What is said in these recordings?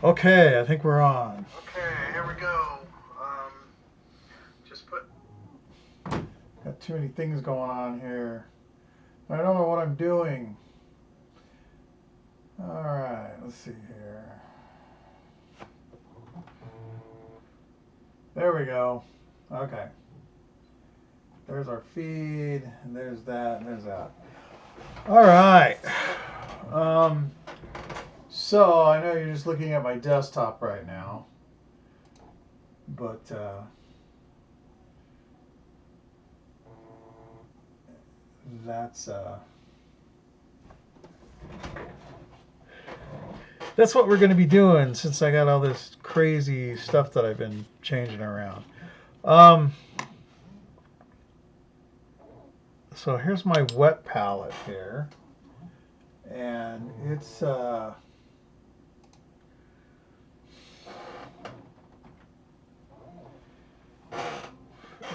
Okay, I think we're on. Okay, here we go. Um, just put. Got too many things going on here. I don't know what I'm doing. Alright, let's see here. There we go. Okay. There's our feed, and there's that, and there's that. Alright. Um, so, I know you're just looking at my desktop right now. But, that's, uh, that's what we're going to be doing since I got all this crazy stuff that I've been changing around. Um, so here's my wet palette here, and it's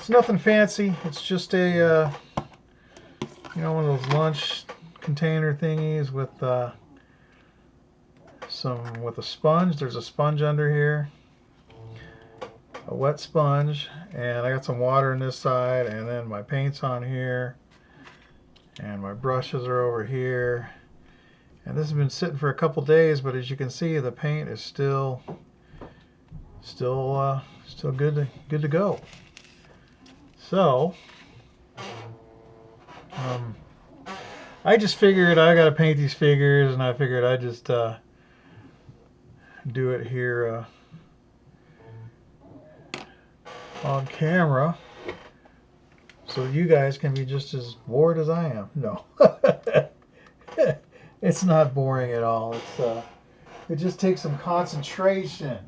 nothing fancy. It's just a one of those lunch container thingies with with a sponge. There's a sponge under here, a wet sponge, and I got some water on this side, and then my paint's on here, and my brushes are over here. And this has been sitting for a couple days, but as you can see, the paint is still good to go. So, I just figured I got to paint these figures, and I figured I'd just do it here on camera, so you guys can be just as bored as I am. No, it's not boring at all. It just takes some concentration.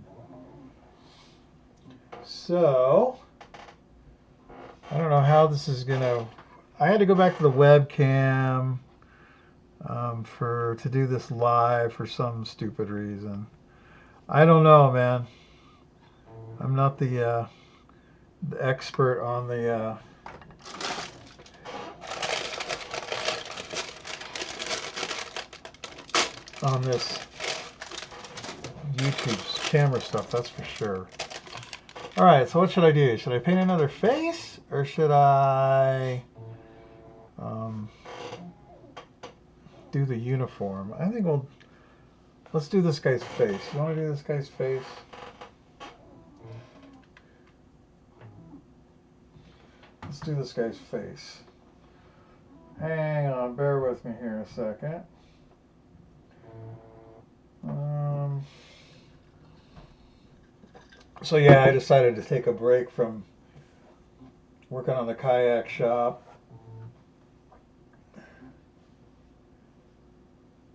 So, I don't know how this is gonna. I had to go back to the webcam to do this live for some stupid reason. I don't know, man. I'm not the expert on this YouTube camera stuff. That's for sure. All right, so what should I do? Should I paint another face, or should I do the uniform? I think let's do this guy's face. You want to do this guy's face? Let's do this guy's face. Hang on, bear with me here a second. So yeah, I decided to take a break from working on the kayak shop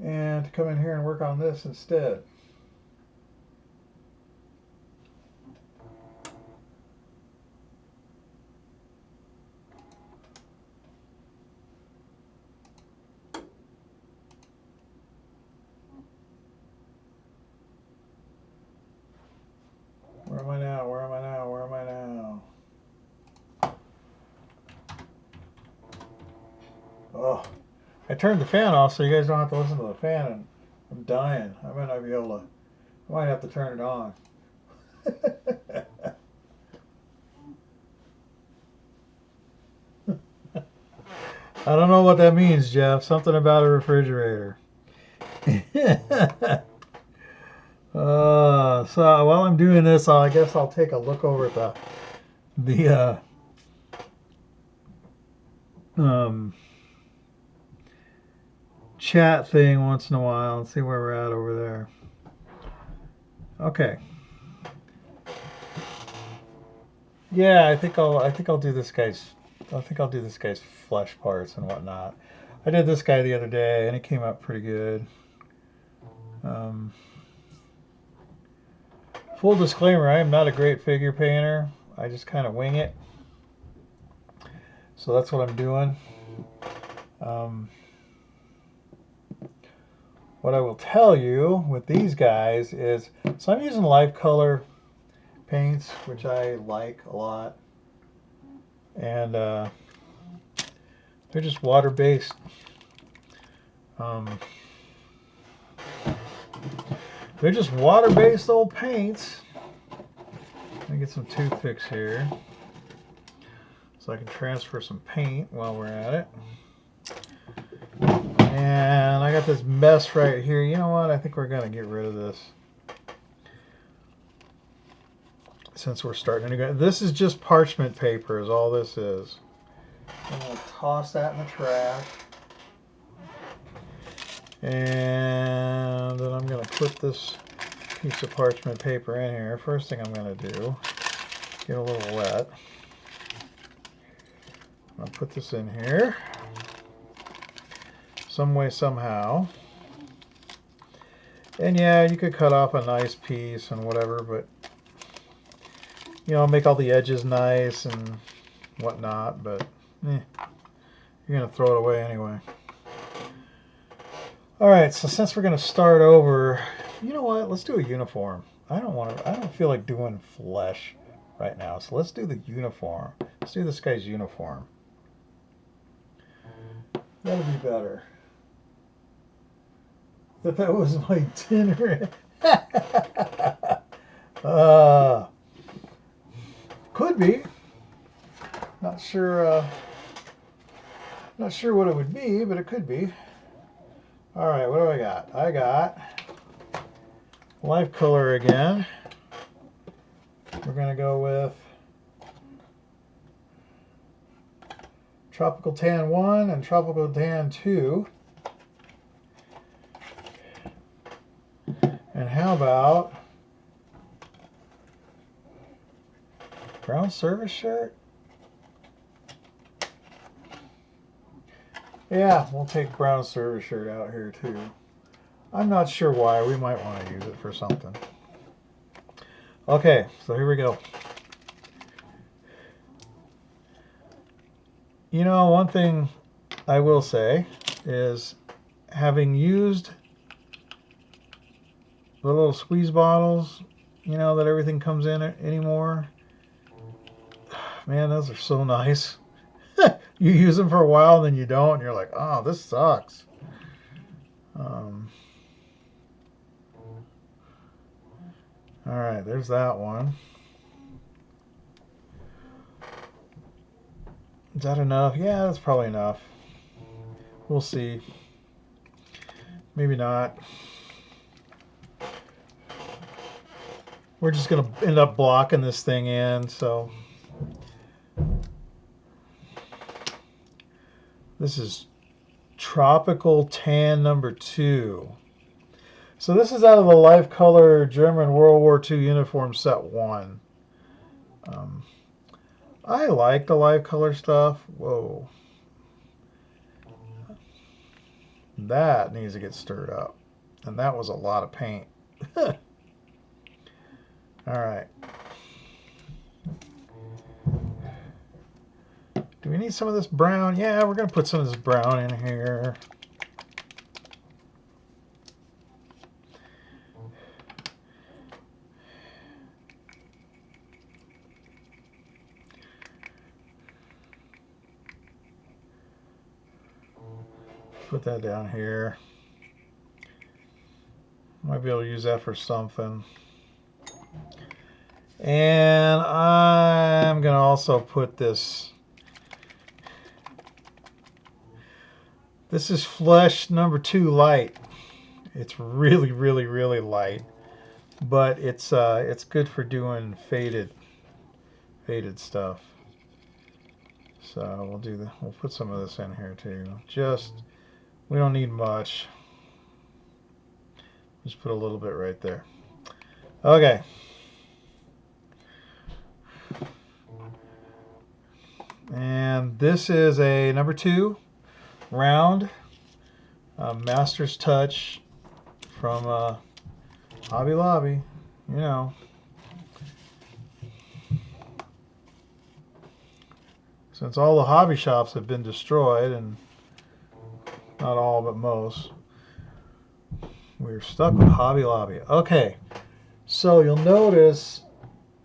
and to come in here and work on this instead. Where am I now? Where am I now? Where am I now? Oh, I turned the fan off so you guys don't have to listen to the fan, and I'm dying. I might not be able to. I might have to turn it on. I don't know what that means, Jeff. Something about a refrigerator. So while I'm doing this, I guess I'll take a look over at the chat thing once in a while and see where we're at over there. Okay. Yeah, I think I'll do this guy's flesh parts and whatnot. I did this guy the other day and it came out pretty good. Full disclaimer, I am not a great figure painter. I just kind of wing it. So that's what I'm doing. What I will tell you with these guys is, so I'm using live color paints, which I like a lot. And they're just water-based They're just water-based old paints. Let me get some toothpicks here so I can transfer some paint while we're at it. And I got this mess right here. You know what? I think we're going to get rid of this since we're starting to go. This is just parchment paper is all this is. I'm going to toss that in the trash. And then I'm going to put this piece of parchment paper in here. First thing I'm going to do, get a little wet. I'll put this in here some way, somehow. And yeah, you could cut off a nice piece and whatever, but you know, make all the edges nice and whatnot, but you're going to throw it away anyway. Alright, so since we're going to start over, you know what, let's do a uniform. I don't feel like doing flesh right now, so let's do the uniform. Let's do this guy's uniform. That'll be better. That was my dinner. Could be. Not sure what it would be, but it could be. Alright, what do I got? I got life color again. We're going to go with Tropical Tan 1 and Tropical Tan 2. And how about brown service shirt? Yeah, we'll take brown service shirt out here too. I'm not sure why. We might want to use it for something. Okay, so here we go. You know, one thing I will say is having used the little squeeze bottles, you know, that everything comes in anymore. Man, those are so nice. You use them for a while, then you don't, and you're like, oh, this sucks. Alright, there's that one. Is that enough? Yeah, that's probably enough. We'll see. Maybe not. We're just going to end up blocking this thing in, so... This is Tropical Tan number 2. So this is out of the Life Color German World War II Uniform Set 1. I like the Life Color stuff. Whoa. That needs to get stirred up. And that was a lot of paint. Alright. Do we need some of this brown? Yeah, we're going to put some of this brown in here. Put that down here. Might be able to use that for something. And I'm going to also put this. This is Flesh number 2 light. It's really, really, really light, but it's good for doing faded stuff. So we'll put some of this in here too. We don't need much. Just put a little bit right there. Okay. And this is a number 2 round Master's Touch from Hobby Lobby. You know. Since all the hobby shops have been destroyed, and not all but most, we're stuck with Hobby Lobby. Okay, so you'll notice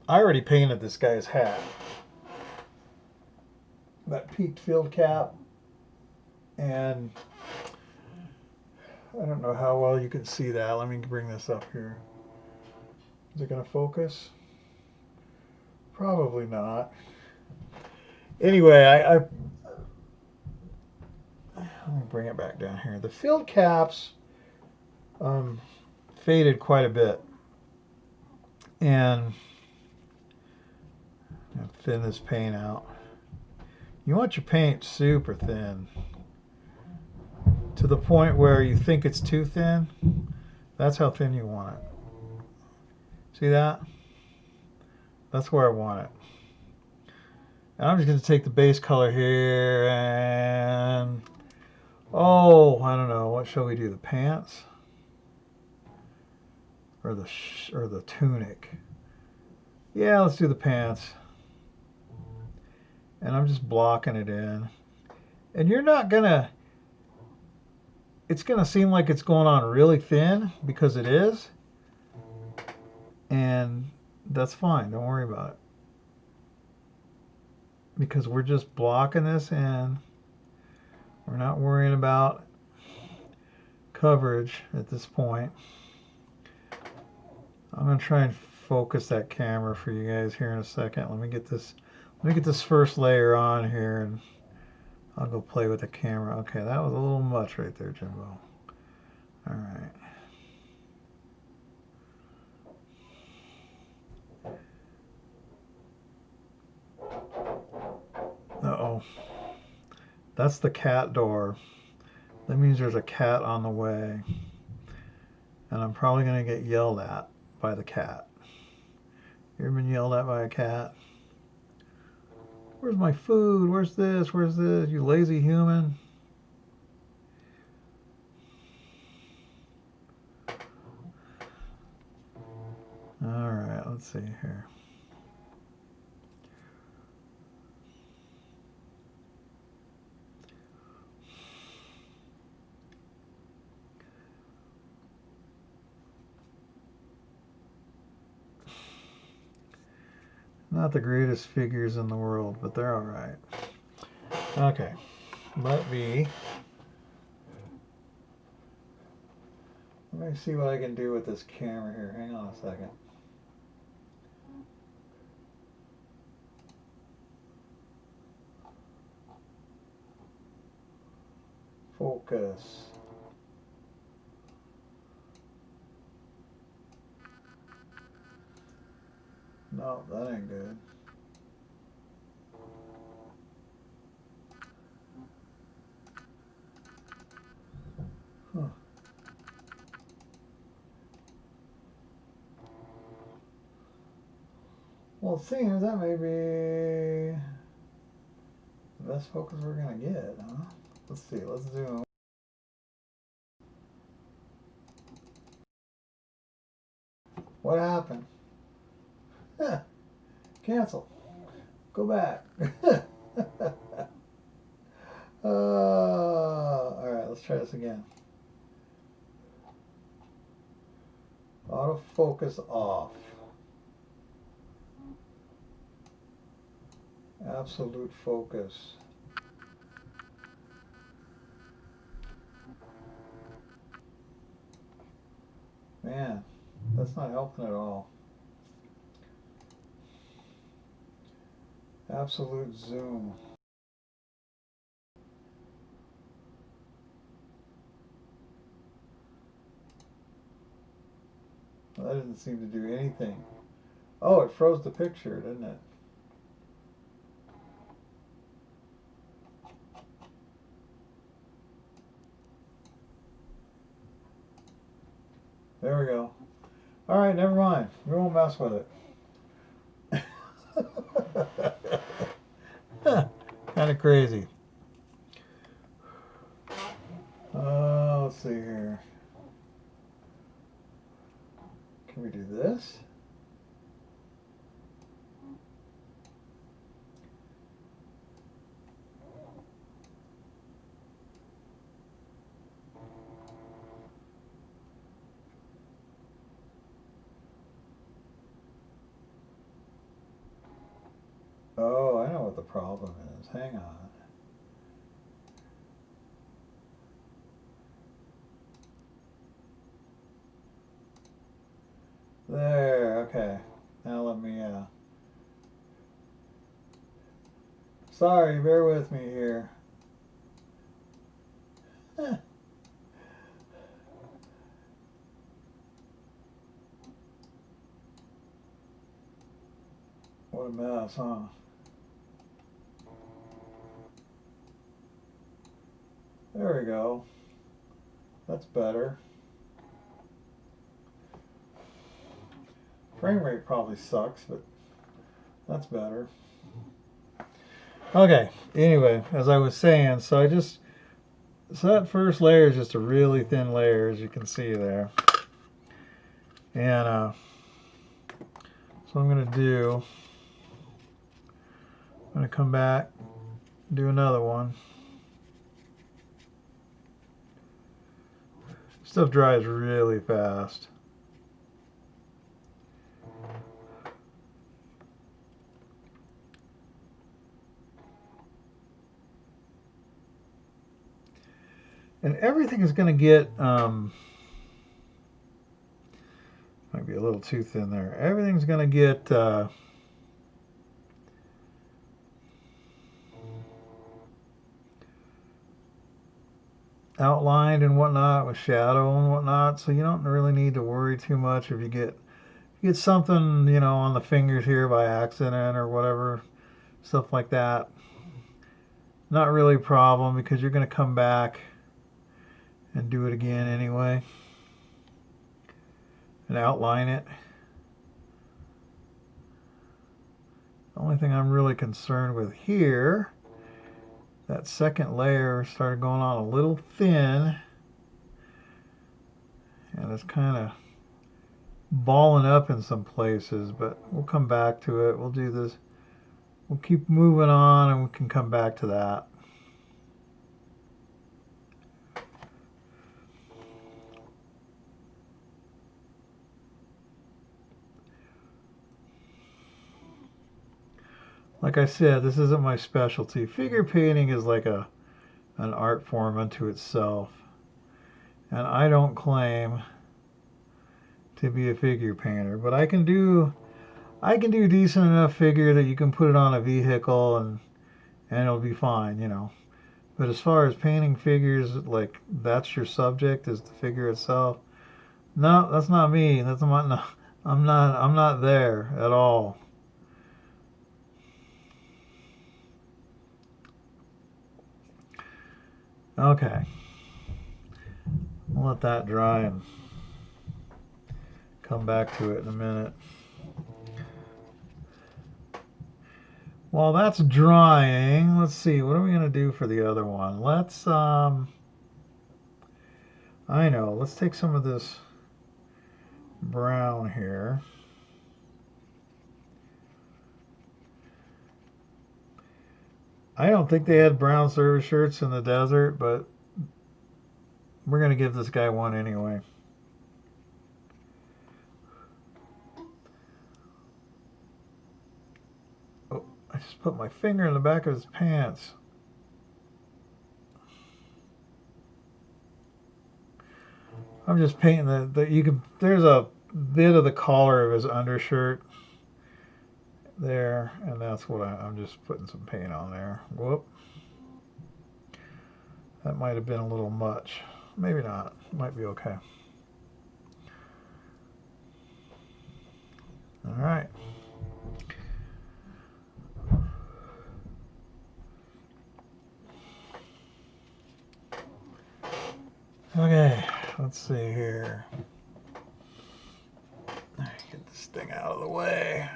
I already painted this guy's hat. That peaked field cap. And I don't know how well you can see that. Let me bring this up here. Is it going to focus? Probably not. Anyway, let me bring it back down here. The filled caps faded quite a bit. And I'll thin this paint out. You want your paint super thin. To the point where you think it's too thin. That's how thin you want it. See that? That's where I want it. And I'm just going to take the base color here and, oh, I don't know, what shall we do? The pants or the tunic? Yeah, let's do the pants. And I'm just blocking it in. And you're not gonna, it's gonna seem like it's going on really thin because it is. And that's fine, don't worry about it. Because we're just blocking this in. We're not worrying about coverage at this point. I'm gonna try and focus that camera for you guys here in a second. Let me get this first layer on here and I'll go play with the camera. Okay, that was a little much right there, Jimbo. All right. Uh-oh. That's the cat door. That means there's a cat on the way. And I'm probably going to get yelled at by the cat. You ever been yelled at by a cat? Where's my food? Where's this? Where's this? You lazy human. All right, let's see here. Not the greatest figures in the world, but they're all right. Okay, let me see what I can do with this camera here. Hang on a second. Focus. No, that ain't good. Huh. Well, it seems that may be the best focus we're gonna get, huh? Let's see, let's zoom. What happened? Huh. Cancel. Go back. Alright, let's try this again. Autofocus off. Absolute focus. Man, that's not helping at all. Absolute zoom. Well, that didn't seem to do anything. Oh, it froze the picture, didn't it? There we go. All right, never mind. We won't mess with it. Kind of crazy. Let's see here. Can we do this? Oh, I know what the problem is. Hang on. Okay, now let me, sorry, bear with me here. What a mess, huh? There we go. That's better. Frame rate probably sucks, but that's better. Okay, anyway, as I was saying, so that first layer is just a really thin layer, as you can see there. And so I'm going to do, I'm going to come back, do another one. Stuff dries really fast. And everything is going to get, might be a little too thin there. Everything's going to get outlined and whatnot with shadow and whatnot, so you don't really need to worry too much if you get something, you know, on the fingers here by accident or whatever, stuff like that. Not really a problem because you're going to come back and do it again anyway and outline it. The only thing I'm really concerned with here, that second layer started going on a little thin and it's kind of balling up in some places, but we'll come back to it. We'll do this. We'll keep moving on and we can come back to that. Like I said, this isn't my specialty. Figure painting is like an art form unto itself. And I don't claim to be a figure painter, but I can do decent enough figure that you can put it on a vehicle and it'll be fine, you know. But as far as painting figures, like that's your subject, is the figure itself. No, that's not me. That's not. No, I'm not there at all. Okay. I'll let that dry and come back to it in a minute. While that's drying, let's see, what are we going to do for the other one? Let's, I know, let's take some of this brown here. I don't think they had brown service shirts in the desert, but we're going to give this guy one anyway. Oh, I just put my finger in the back of his pants. I'm just painting there's a bit of the collar of his undershirt there, and that's what I'm just putting some paint on there. Whoop. That might have been a little much. Maybe not. Might be okay. All right. Okay, let's see here. Get this thing out of the way.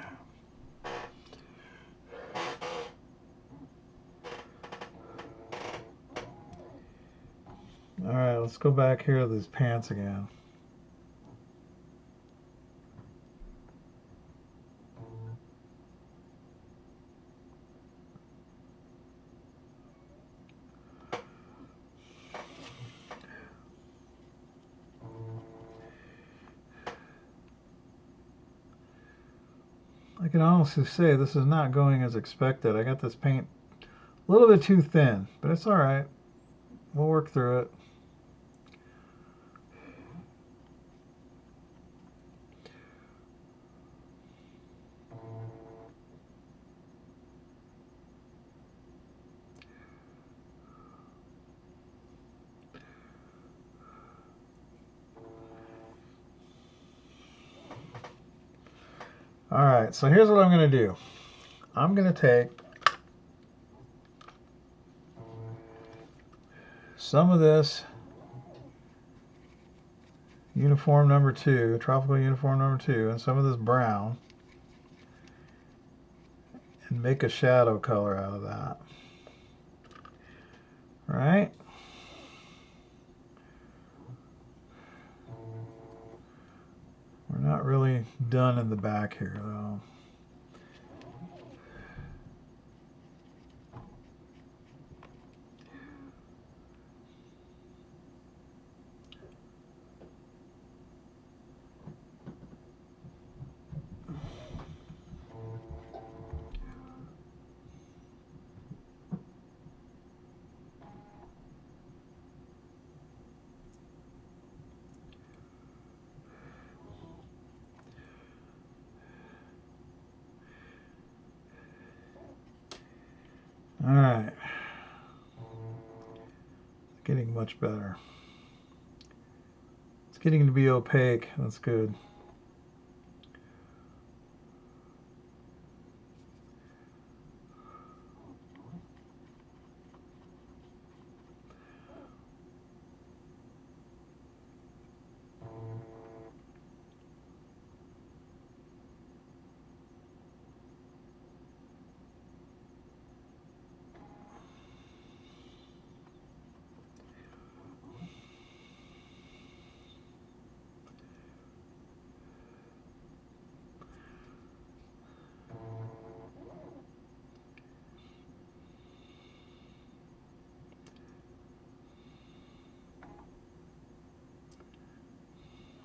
All right, let's go back here to these pants again. I can honestly say this is not going as expected. I got this paint a little bit too thin, but it's all right. We'll work through it. All right, so here's what I'm going to do. I'm going to take some of this uniform number 2, tropical uniform number 2, and some of this brown, and make a shadow color out of that. All right? We're not really done in the back here, though. All right. Getting much better. It's getting to be opaque. That's good.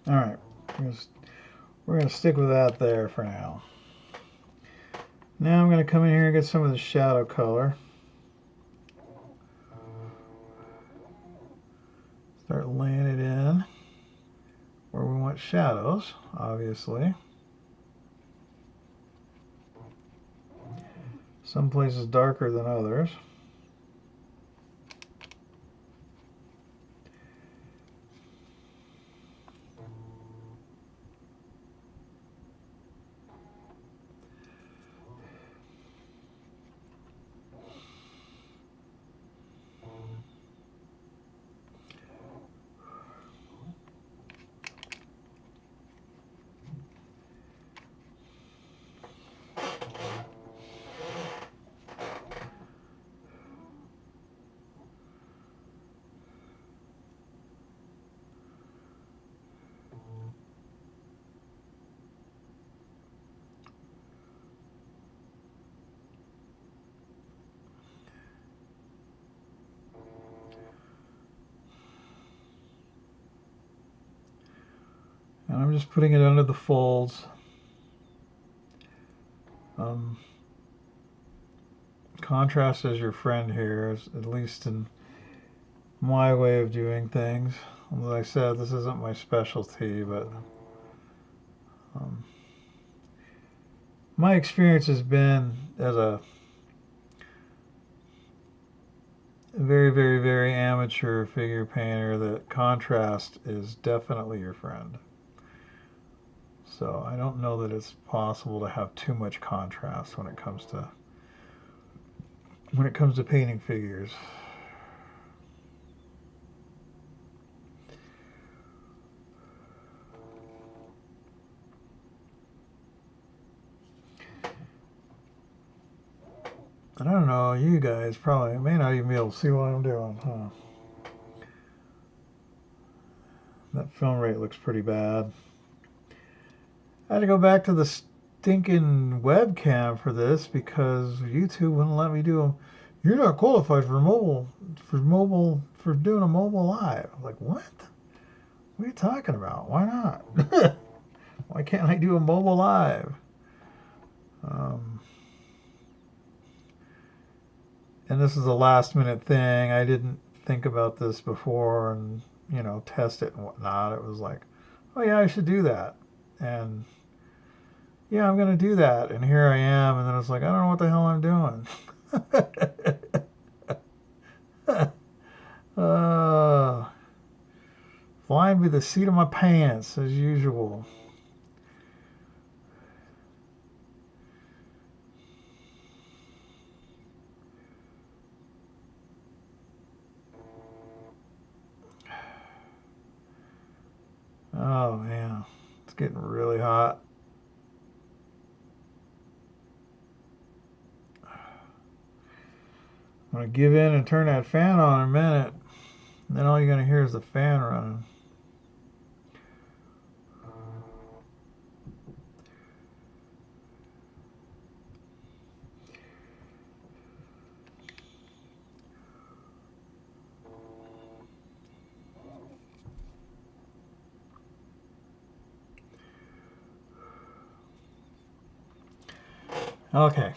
All right. We're going to stick with that there for now. Now I'm going to come in here and get some of the shadow color. Start laying it in where we want shadows, obviously. Some places darker than others. And I'm just putting it under the folds. Contrast is your friend here, at least in my way of doing things. As I said, this isn't my specialty, but my experience has been as a very, very, very amateur figure painter that contrast is definitely your friend. So I don't know that it's possible to have too much contrast when it comes to painting figures. I don't know, you guys probably may not even be able to see what I'm doing, huh? That film rate looks pretty bad. I had to go back to the stinking webcam for this because YouTube wouldn't let me do you're not qualified for doing a mobile live. I'm like, what? What are you talking about? Why not? Why can't I do a mobile live? And this is a last minute thing. I didn't think about this before and, test it and whatnot. It was like, oh yeah, I should do that. And yeah, I'm going to do that. And here I am. And then it's like, I don't know what the hell I'm doing. Flying by the seat of my pants as usual. Oh man, it's getting really hot. I'm gonna give in and turn that fan on in a minute. And then all you're gonna hear is the fan running. Okay.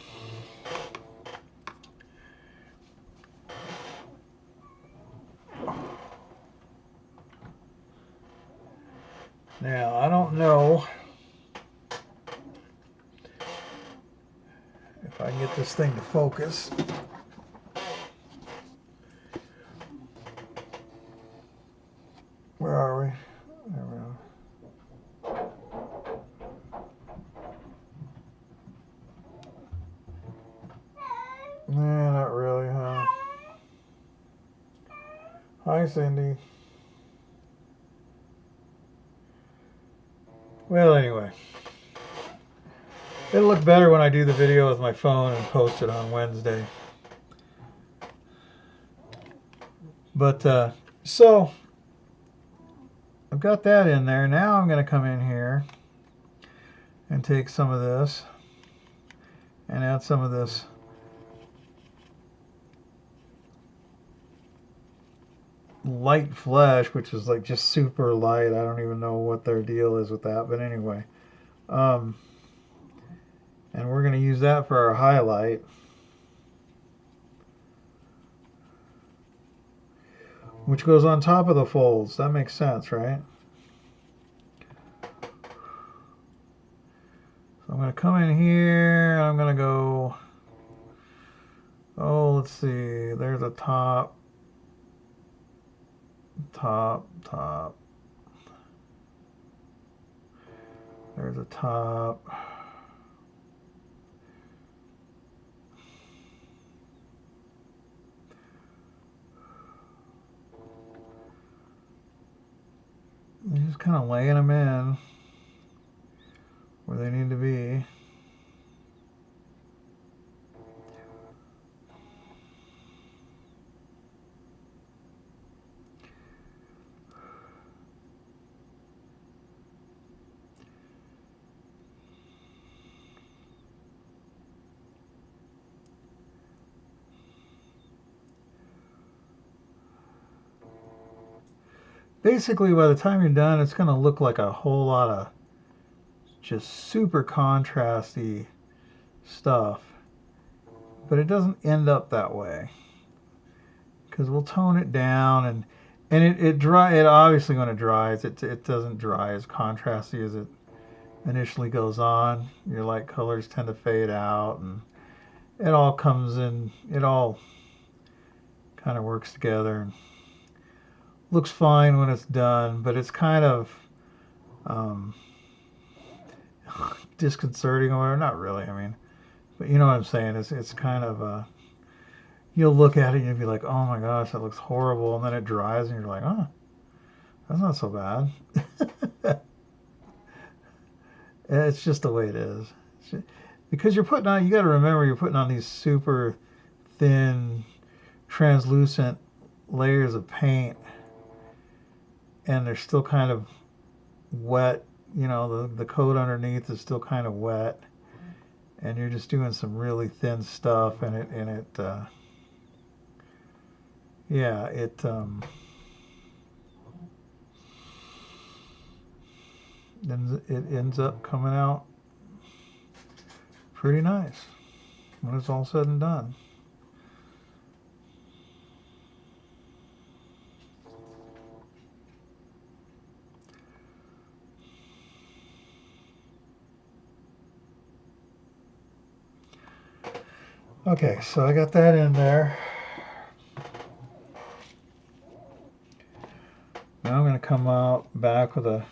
Now, I don't know if I can get this thing to focus. Where are we? There we are. Nah, not really, huh? Hi, Cindy. Well, anyway. It'll look better when I do the video with my phone and post it on Wednesday. But, so, I've got that in there. Now I'm going to come in here and take some of this and add some of this light flesh, which is like just super light. I don't even know what their deal is with that, but anyway. And we're going to use that for our highlight. Which goes on top of the folds. That makes sense, right? So I'm going to come in here. I'm going to go... Oh, let's see. There's a top. There's a top. I'm just kind of laying them in where they need to be. Basically, by the time you're done, it's going to look like a whole lot of just super contrasty stuff. But it doesn't end up that way, because we'll tone it down, and it obviously when it dries, it doesn't dry as contrasty as it initially goes on. Your light colors tend to fade out, and it all comes in, it all kind of works together and looks fine when it's done, but it's kind of disconcerting, or not really, I mean, but you know what I'm saying. It's kind of you'll look at it and you'll be like, oh my gosh, that looks horrible, and then it dries and you're like, oh, that's not so bad. It's just the way it is. Because you're putting on, you got to remember, you're putting on these super thin, translucent layers of paint, and they're still kind of wet. You know, the coat underneath is still kind of wet, and you're just doing some really thin stuff, and it ends up coming out pretty nice when it's all said and done. Okay, so I got that in there. Now I'm going to come out back with a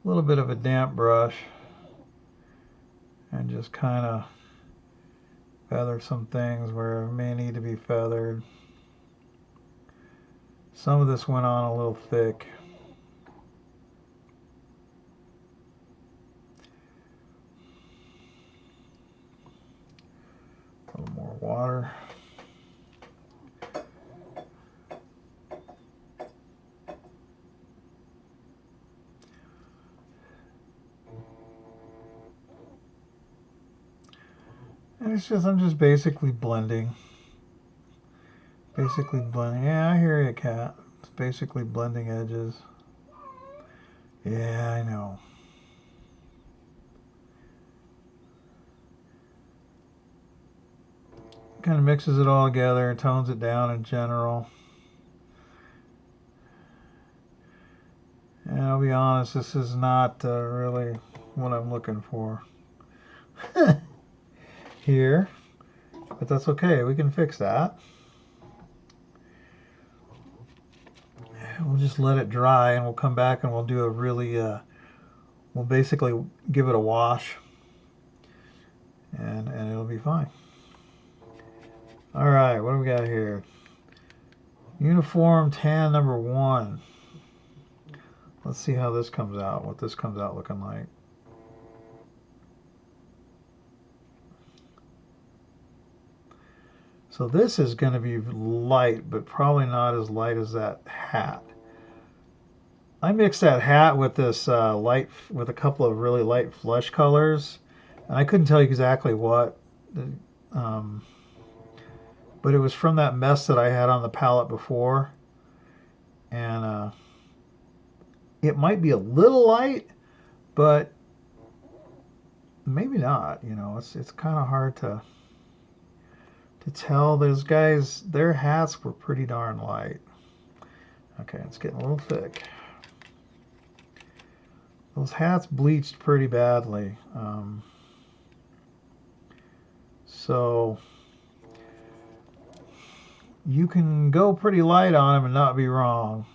little bit of a damp brush and just kind of feather some things where it may need to be feathered. Some of this went on a little thick. I'm just basically blending. Basically blending. Yeah, I hear you, cat. It's basically blending edges. Yeah, I know. Kind of mixes it all together and tones it down in general. And I'll be honest, this is not really what I'm looking for here. But that's okay, we can fix that. We'll just let it dry and we'll come back and we'll do a really, we'll basically give it a wash and it'll be fine. All right, what do we got here? Uniform tan number 1. Let's see how this comes out, what this comes out looking like. So this is going to be light, but probably not as light as that hat. I mixed that hat with this light, with a couple of really light flesh colors, and I couldn't tell you exactly what, but it was from that mess that I had on the palette before, and it might be a little light, but maybe not. You know, it's kind of hard to tell. Those guys, their hats were pretty darn light. Okay, it's getting a little thick. Those hats bleached pretty badly. So you can go pretty light on them and not be wrong.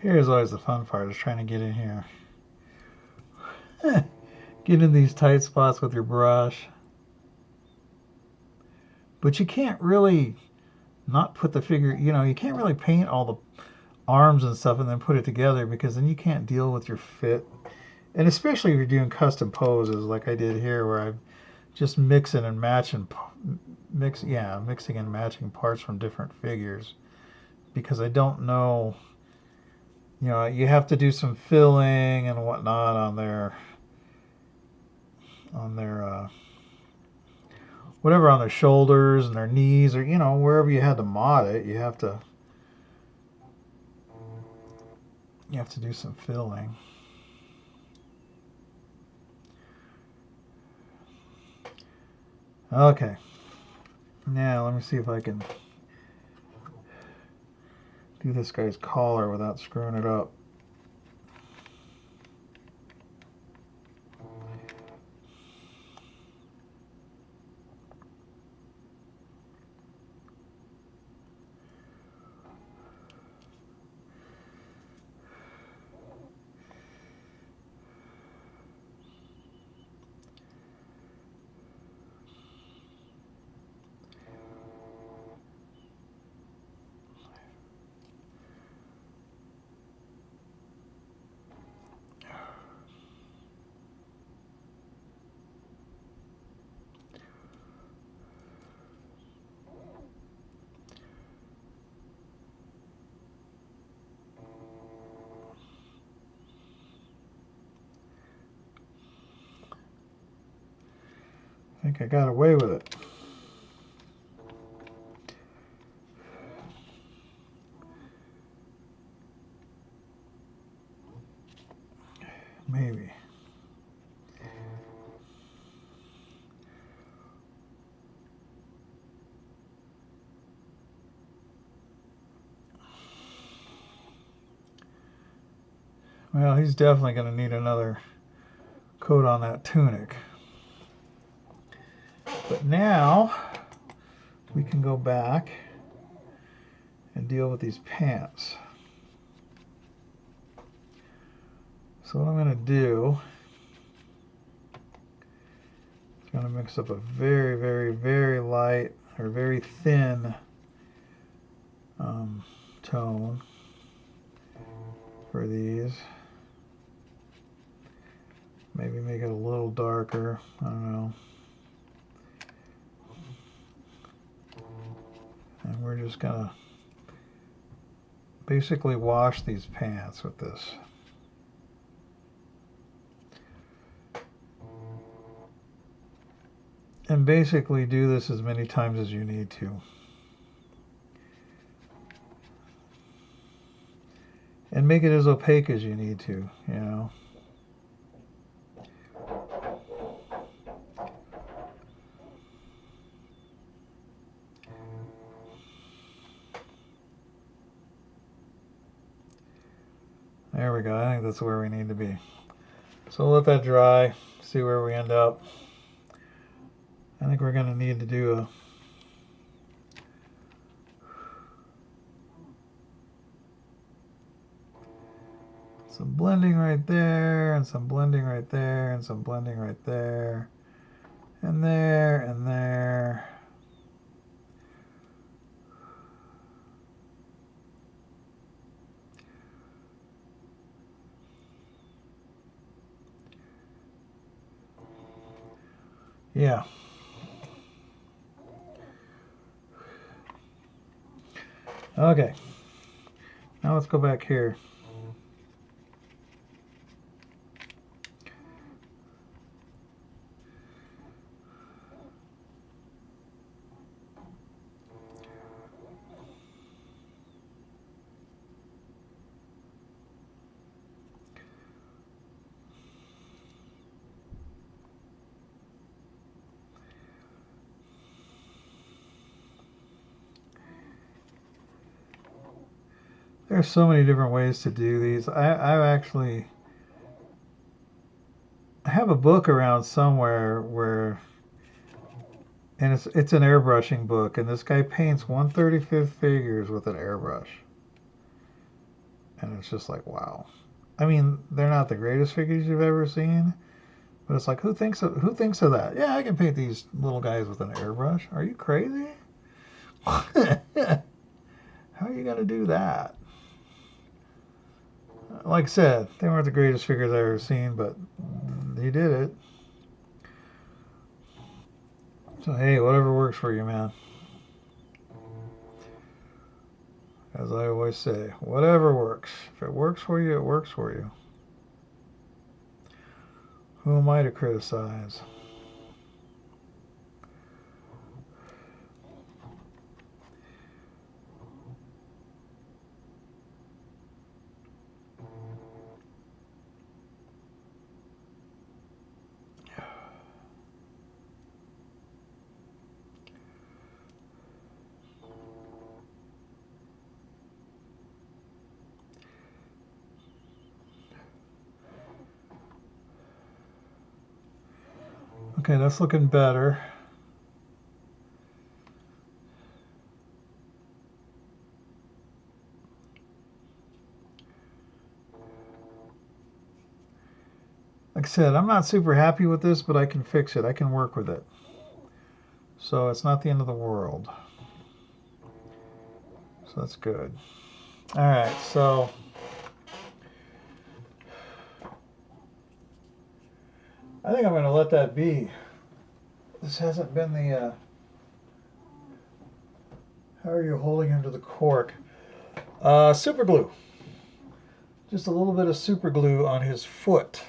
Here's always the fun part, is trying to get in here. Get in these tight spots with your brush. But you can't really not put the figure, you know, you can't really paint all the arms and stuff and then put it together, because then you can't deal with your fit. And especially if you're doing custom poses like I did here, where I'm just mixing and matching, mixing and matching parts from different figures, because I don't know, you know, you have to do some filling and whatnot on their whatever, on their shoulders and their knees, or, you know, wherever you had to mod it, you have to do some filling. Okay, now let me see if I can do this guy's collar without screwing it up. I think I got away with it. Maybe. Well, he's definitely going to need another coat on that tunic. But now we can go back and deal with these pants. So what I'm going to do is going to mix up a very, very, very light or very thin tone for these. Maybe make it a little darker. I don't know. And we're just going to basically wash these pants with this. And basically do this as many times as you need to. And make it as opaque as you need to, you know. There we go. I think that's where we need to be. So we'll let that dry, see where we end up. I think we're going to need to do some blending right there, and some blending right there, and some blending right there, and there, and there. Yeah. Okay. Now let's go back here. There's so many different ways to do these. I have a book around somewhere where, and it's an airbrushing book, and this guy paints 1/35 figures with an airbrush. And it's just like, wow. I mean, they're not the greatest figures you've ever seen, but it's like, who thinks of that? Yeah, I can paint these little guys with an airbrush. Are you crazy? How are you gonna do that? Like I said, they weren't the greatest figures I've ever seen, but he did it. So hey, whatever works for you, man. As I always say, whatever works. If it works for you, it works for you. Who am I to criticize? Okay, that's looking better. Like I said, I'm not super happy with this, but I can fix it. I can work with it. So it's not the end of the world. So that's good. All right, so I think I'm going to let that be. This hasn't been the... how are you holding him to the cork? Super glue. Just a little bit of super glue on his foot.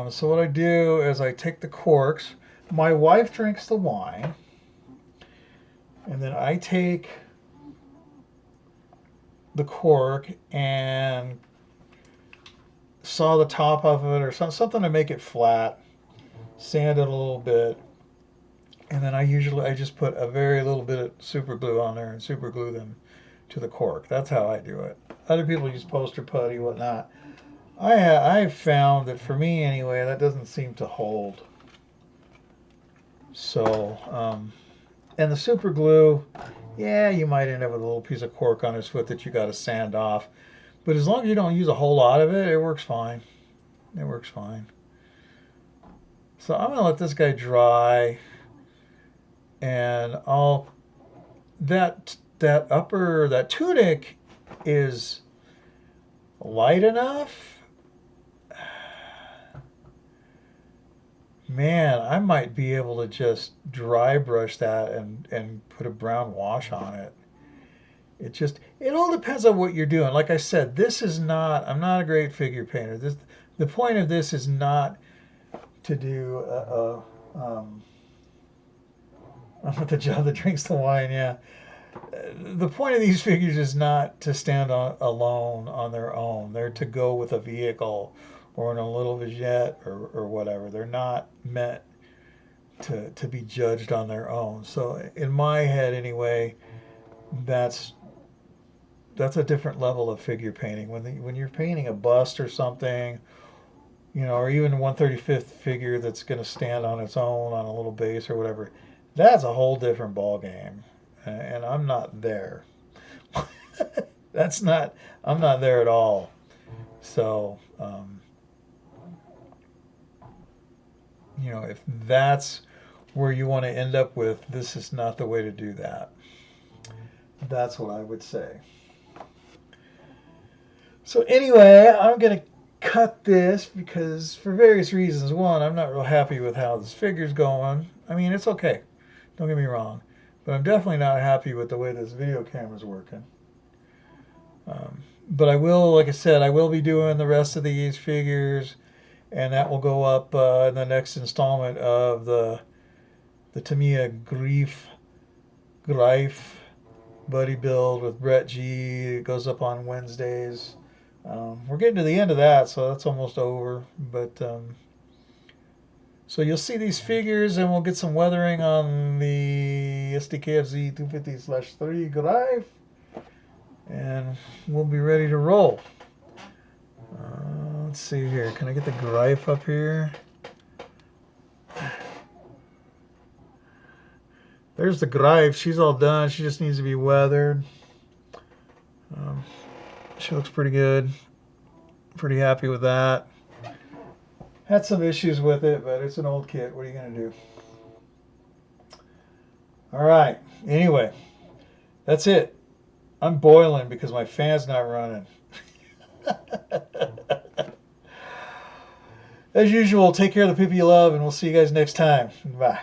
So what I do is I take the corks. My wife drinks the wine. And then I take the cork and saw the top of it or something to make it flat. Sand it a little bit. And then I just put a very little bit of super glue on there and super glue them to the cork. That's how I do it. Other people use poster putty, whatnot. I've found that for me anyway, that doesn't seem to hold. So, and the super glue, yeah, you might end up with a little piece of cork on his foot that you got to sand off. But as long as you don't use a whole lot of it, it works fine. It works fine. So I'm gonna let this guy dry, and that tunic is light enough. Man, I might be able to just dry brush that and put a brown wash on it. It all depends on what you're doing. Like I said, I'm not a great figure painter. The point of this is not to do I'm at the job that drinks the wine, yeah. The point of these figures is not to stand alone on their own. They're to go with a vehicle or in a little vignette or whatever. They're not meant to be judged on their own. So in my head anyway, that's a different level of figure painting. When you're painting a bust or something, or even a 1/35th figure that's going to stand on its own on a little base or whatever, that's a whole different ball game. And I'm not there. I'm not there at all. So, if that's where you want to end up with, this is not the way to do that. That's what I would say. So anyway, I'm going to cut this because for various reasons. One, I'm not real happy with how this figure's going. I mean, it's okay. Don't get me wrong. But I'm definitely not happy with the way this video camera's working. But I will, like I said, I will be doing the rest of these figures, and that will go up in the next installment of the Tamiya Greif Buddy Build with Brett G. It goes up on Wednesdays. We're getting to the end of that, so that's almost over. But so you'll see these figures, and we'll get some weathering on the SDKFZ 250/3 Greif, and we'll be ready to roll. Let's see here. Can I get the Greif up here? There's the Greif. She's all done. She just needs to be weathered. She looks pretty good. Pretty happy with that. Had some issues with it, but it's an old kit. What are you going to do? All right. Anyway, that's it. I'm boiling because my fan's not running. As usual, take care of the people you love, and we'll see you guys next time. Bye.